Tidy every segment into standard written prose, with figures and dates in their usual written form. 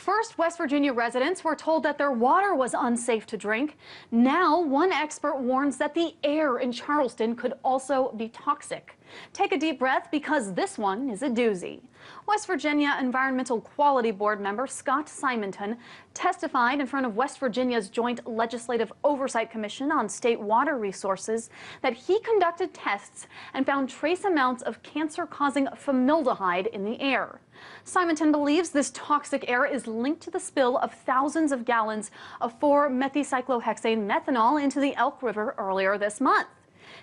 First, West Virginia residents were told that their water was unsafe to drink. Now, one expert warns that the air in Charleston could also be toxic. Take a deep breath because this one is a doozy. West Virginia Environmental Quality Board member Scott Simonton testified in front of West Virginia's Joint Legislative Oversight Commission on State Water Resources that he conducted tests and found trace amounts of cancer-causing formaldehyde in the air. Simonton believes this toxic air is linked to the spill of thousands of gallons of 4-methycyclohexane methanol into the Elk River earlier this month.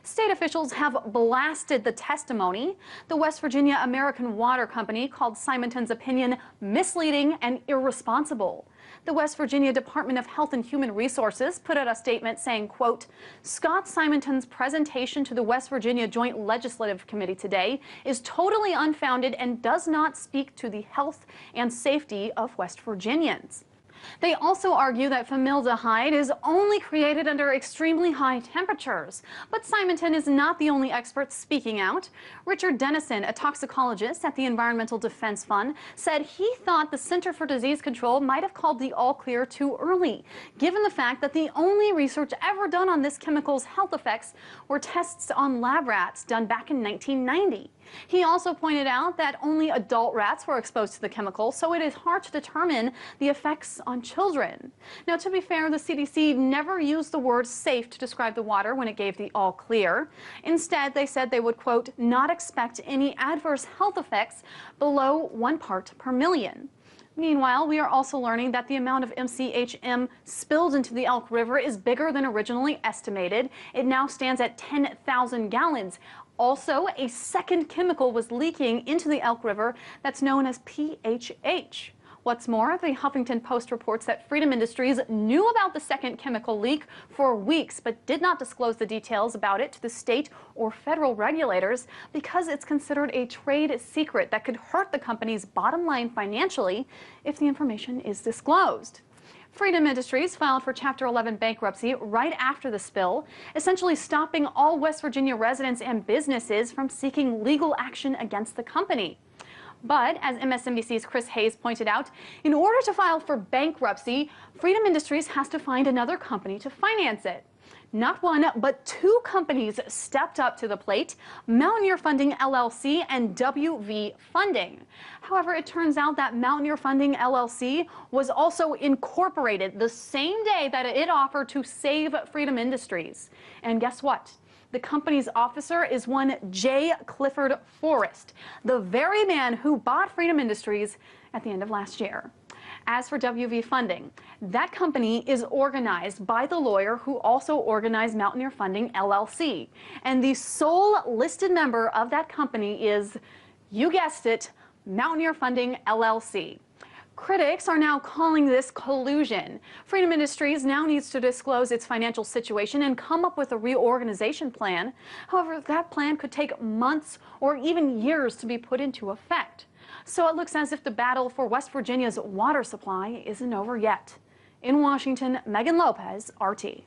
State officials have blasted the testimony. The West Virginia American Water Company called Simonton's opinion misleading and irresponsible. The West Virginia Department of Health and Human Resources put out a statement saying, quote, Scott Simonton's presentation to the West Virginia Joint Legislative Committee today is totally unfounded and does not speak to the health and safety of West Virginians. They also argue that formaldehyde is only created under extremely high temperatures. But Simonton is not the only expert speaking out. Richard Dennison, a toxicologist at the Environmental Defense Fund, said he thought the Center for Disease Control might have called the all clear too early, given the fact that the only research ever done on this chemical's health effects were tests on lab rats done back in 1990. He also pointed out that only adult rats were exposed to the chemical, so it is hard to determine the effects on children. Now, to be fair, the CDC never used the word safe to describe the water when it gave the all clear. Instead, they said they would, quote, not expect any adverse health effects below 1 part per million. Meanwhile, we are also learning that the amount of MCHM spilled into the Elk River is bigger than originally estimated. It now stands at 10,000 gallons. Also, a second chemical was leaking into the Elk River that's known as PHH. What's more, the Huffington Post reports that Freedom Industries knew about the second chemical leak for weeks, but did not disclose the details about it to the state or federal regulators because it's considered a trade secret that could hurt the company's bottom line financially if the information is disclosed. Freedom Industries filed for Chapter 11 bankruptcy right after the spill, essentially stopping all West Virginia residents and businesses from seeking legal action against the company. But, as MSNBC's Chris Hayes pointed out, in order to file for bankruptcy, Freedom Industries has to find another company to finance it. Not one, but two companies stepped up to the plate, Mountaineer Funding LLC and WV Funding. However, it turns out that Mountaineer Funding LLC was also incorporated the same day that it offered to save Freedom Industries. And guess what? The company's officer is one J. Clifford Forrest, the very man who bought Freedom Industries at the end of last year. As for WV Funding, that company is organized by the lawyer who also organized Mountaineer Funding LLC. And the sole listed member of that company is, you guessed it, Mountaineer Funding LLC. Critics are now calling this collusion. Freedom Industries now needs to disclose its financial situation and come up with a reorganization plan. However, that plan could take months or even years to be put into effect. So it looks as if the battle for West Virginia's water supply isn't over yet. In Washington, Meghan Lopez, RT.